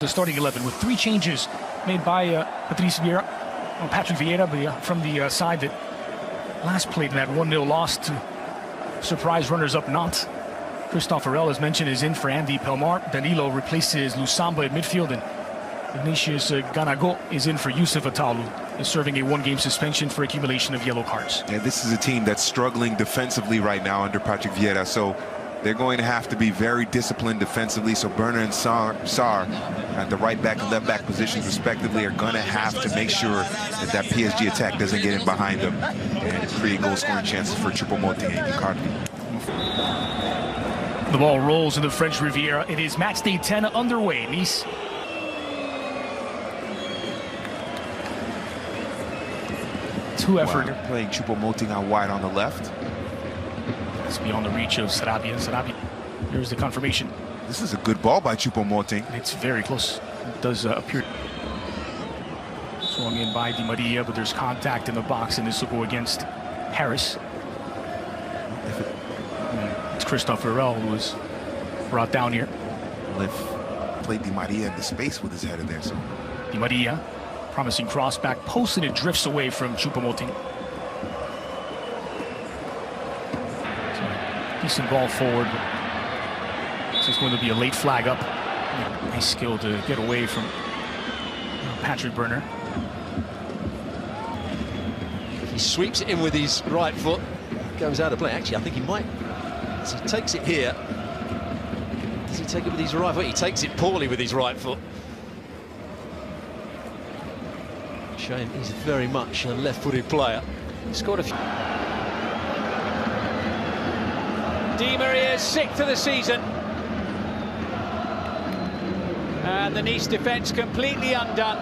The starting 11 with 3 changes made by Patrick Vieira from the side that last played in that 1-0 loss to surprise runners-up Nantes. Christophe Arel, as mentioned, is in for Andy Pelmar. Danilo replaces Lusamba at midfield, and Ignatius Ganago is in for Youssef Atalu, is serving a 1-game suspension for accumulation of yellow cards. Yeah, this is a team that's struggling defensively right now under Patrick Vieira, so they're going to have to be very disciplined defensively. So Berner and Sarr at the right back and left back positions respectively are going to have to make sure that PSG attack doesn't get in behind them and create goal scoring chances for Choupo-Moting and Icardi. The ball rolls in the French Riviera. It is match day 10 underway. Nice two-effort. Wow, playing Choupo-Moting out wide on the left. It's beyond the reach of Sarabia. Here's the confirmation. This is a good ball by Choupo-Moting. It's very close. It does appear swung in by Di Maria, but there's contact in the box, and this will go against Harris. It's Christophe Arel who was brought down here. Played Di Maria in the space with his header there. So Di Maria, promising cross back post, and it drifts away from Choupo-Moting. Decent ball forward. This is going to be a late flag up. Nice skill to get away from Patrick Berner. He sweeps it in with his right foot. Goes out of play. Actually, I think he might. So he takes it here. Does he take it with his right foot? He takes it poorly with his right foot. Shame, he's very much a left-footed player. He scored a few. Di Maria's 6th of the season. And the Nice defence completely undone.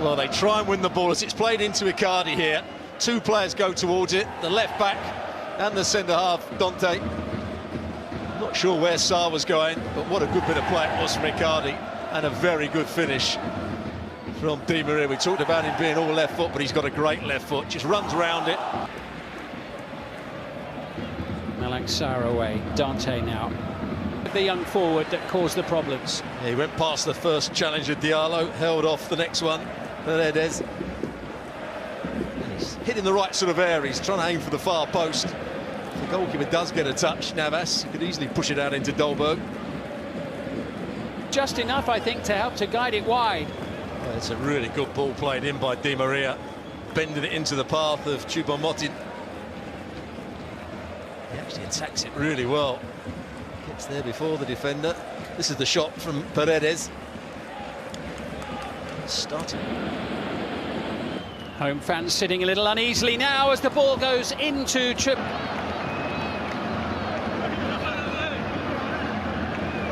Well, they try and win the ball as it's played into Icardi here. 2 players go towards it, the left back and the centre-half, Dante. Not sure where Sarr was going, but what a good bit of play it was from Icardi, and a very good finish from Di Maria. We talked about him being all left foot, but he's got a great left foot, just runs around it. Sarr away. Dante now. The young forward that caused the problems. Yeah, he went past the first challenge of Diallo, held off the next one. Paredes. He's hitting the right sort of area. He's trying to aim for the far post. The goalkeeper does get a touch. Navas could easily push it out into Dolberg. Just enough, I think, to help to guide it wide. Yeah, it's a really good ball played in by Di Maria, bending it into the path of Choupo-Moting. He actually attacks it really well. Gets there before the defender. This is the shot from Paredes. Starting. Home fans sitting a little uneasily now as the ball goes into Chip.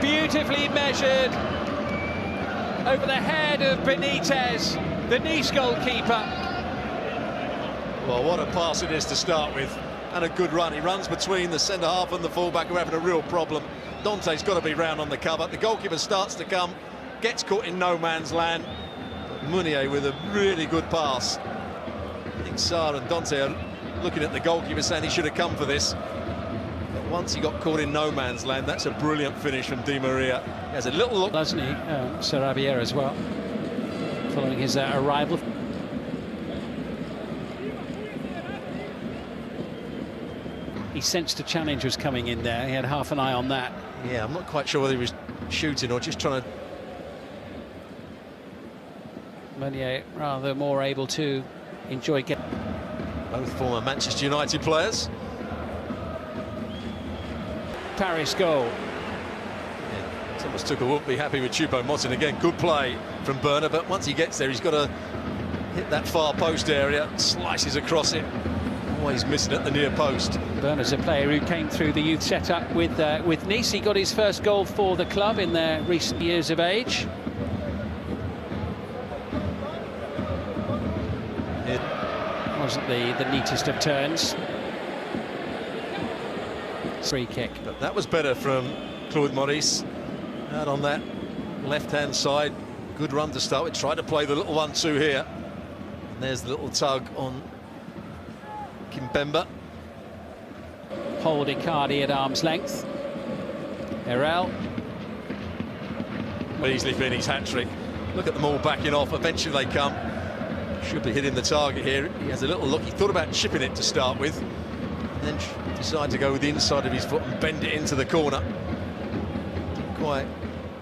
Beautifully measured over the head of Benitez, the Nice goalkeeper. Well, what a pass it is to start with. And a good run. He runs between the centre-half and the full-back, who are having a real problem. Dante's got to be round on the cover. The goalkeeper starts to come, gets caught in no man's land. But Meunier with a really good pass. I think Sarr and Dante are looking at the goalkeeper saying he should have come for this. But once he got caught in no man's land, that's a brilliant finish from Di Maria. He has a little look. Doesn't he? Sarabia as well, following his arrival. He sensed a challenge was coming in there. He had half an eye on that. Yeah, I'm not quite sure whether he was shooting or just trying to... Meunier rather more able to enjoy getting... Both former Manchester United players. Paris goal. Yeah, Thomas Tuchel won't be happy with Choupo-Moting. Again, good play from Berner, but once he gets there, he's got to hit that far post area, slices across it. Always missing at the near post. Berner's a player who came through the youth setup with Nice. He got his first goal for the club in their recent years of age. It wasn't the neatest of turns. Free kick. But that was better from Claude Maurice. Out on that left-hand side. Good run to start with. Tried to play the little 1-2 here. And there's the little tug on Kimpembe. Hold Icardi at arm's length. Erel. easily been his hat-trick. Look at them all backing off. Eventually they come. Should be hitting the target here. He has a little look. He thought about chipping it to start with, and then decided to go with the inside of his foot and bend it into the corner. Didn't quite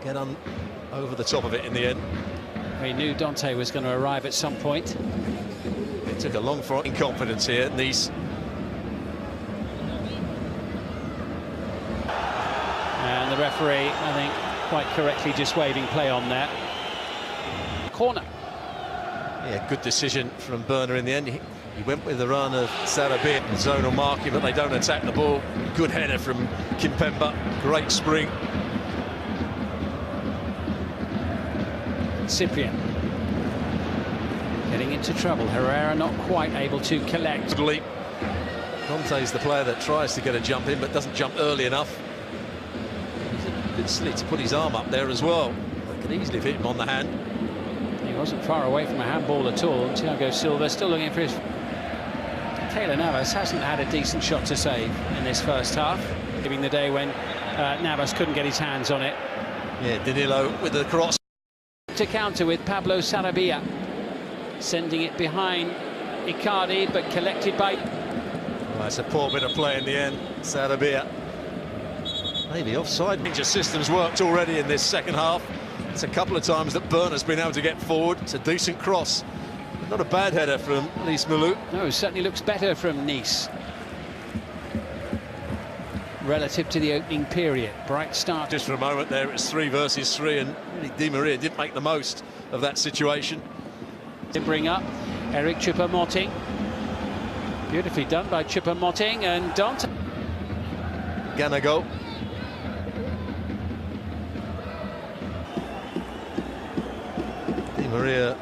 get on over the top of it in the end. We knew Dante was going to arrive at some point. It took a long fight in confidence here, Nice. And the referee, I think, quite correctly just waving play on there. Corner. Yeah, good decision from Berner in the end. He went with the run of Sarabia, zonal marking, but they don't attack the ball. Good header from Kimpemba, great spring. Cyprian getting into trouble. Herrera not quite able to collect. Good leap. Conte's the player that tries to get a jump in, but doesn't jump early enough. He's a bit silly to put his arm up there as well. They could easily have hit him on the hand. He wasn't far away from a handball at all. Thiago Silva still looking for his... Keylor Navas hasn't had a decent shot to save in this first half, giving the day when Navas couldn't get his hands on it. Yeah, Danilo with the cross. To counter with Pablo Sarabia, sending it behind Icardi, but collected by... Well, it's a poor bit of play in the end. Sarabia. Maybe offside. Ninja systems worked already in this second half. It's a couple of times that Berner's been able to get forward. It's a decent cross. Not a bad header from Nice Malou. No, certainly looks better from Nice relative to the opening period. Bright start. Just for a moment there, it's 3 versus 3, and really Di Maria didn't make the most of that situation. To bring up Eric Choupo-Moting. Beautifully done by Choupo-Moting, and Dante. Ganago. Di Maria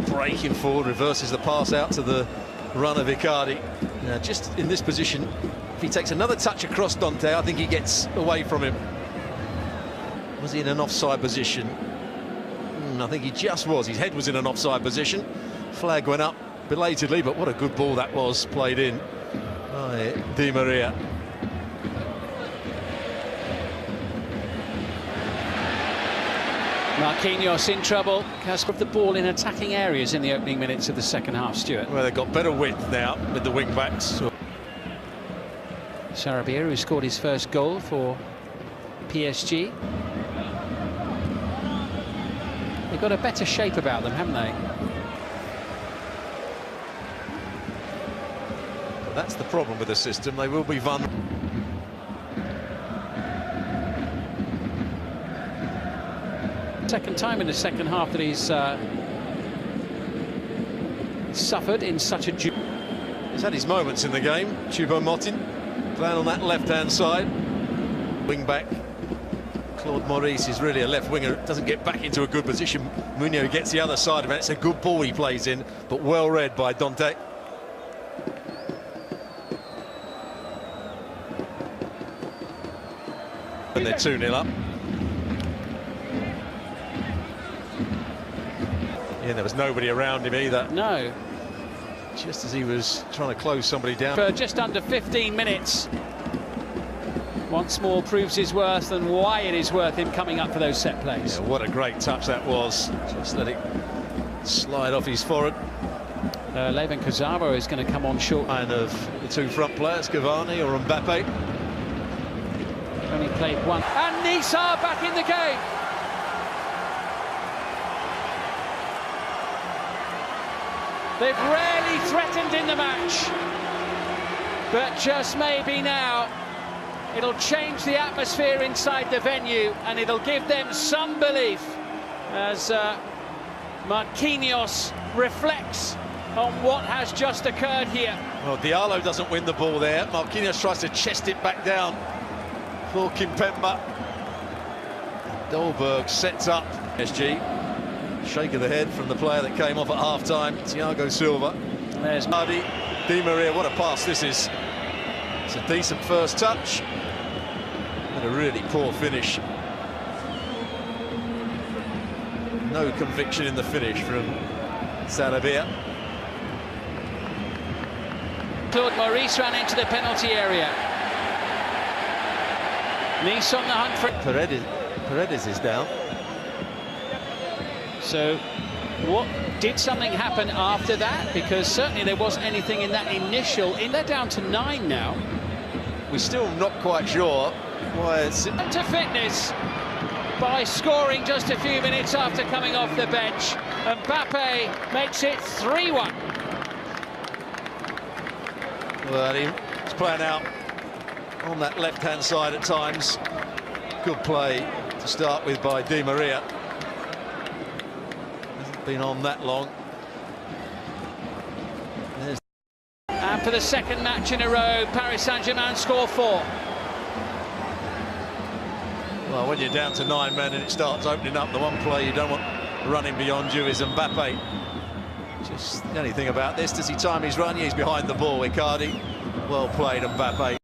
breaking forward, reverses the pass out to the run of Icardi. Now, just in this position, if he takes another touch across Dante, I think he gets away from him. Was he in an offside position? I think he just was. His head was in an offside position. Flag went up belatedly, but what a good ball that was played in by Di Maria. Marquinhos in trouble. Casper of the ball in attacking areas in the opening minutes of the second half, Stuart. Well, they've got better width now with the wing-backs. Sarabia, who scored his first goal for PSG. They've got a better shape about them, haven't they? That's the problem with the system. They will be vulnerable. Second time in the second half that he's suffered in such a... He's had his moments in the game. Choupo-Moting playing on that left-hand side. Wing-back. Claude Maurice is really a left winger, doesn't get back into a good position. Munoz gets the other side of it. It's a good ball he plays in, but well read by Dante. And they're 2-0 up. Yeah, there was nobody around him either. No. Just as he was trying to close somebody down. For just under 15 minutes. Once more proves his worth and why it is worth him coming up for those set plays. Yeah, what a great touch that was. Just let it slide off his forehead. Levan Kozaro is going to come on short. And of the two front players, Cavani or Mbappe. Only played one. And Nice are back in the game. They've rarely threatened in the match. But just maybe now, it'll change the atmosphere inside the venue and it'll give them some belief as Marquinhos reflects on what has just occurred here. Well, Diallo doesn't win the ball there. Marquinhos tries to chest it back down for Kimpemba. Dolberg sets up SG. Shake of the head from the player that came off at half-time, Thiago Silva. There's Di Maria, what a pass this is. It's a decent first touch, but a really poor finish. No conviction in the finish from Sarabia. Claude Maurice ran into the penalty area. Nice on the hunt for... Paredes is down. So what did something happen after that? Because certainly there wasn't anything in that initial. They're down to 9 now. We're still not quite sure why it's To fitness by scoring just a few minutes after coming off the bench. Mbappe makes it 3-1. Well, he's playing out on that left-hand side at times. Good play to start with by Di Maria. Hasn't been on that long. And for the second match in a row, Paris Saint-Germain score 4. Well, when you're down to 9 men and it starts opening up, the one play you don't want running beyond you is Mbappe. Just the only thing about this, does he time his run? Yeah, he's behind the ball, Icardi. Well played, Mbappe.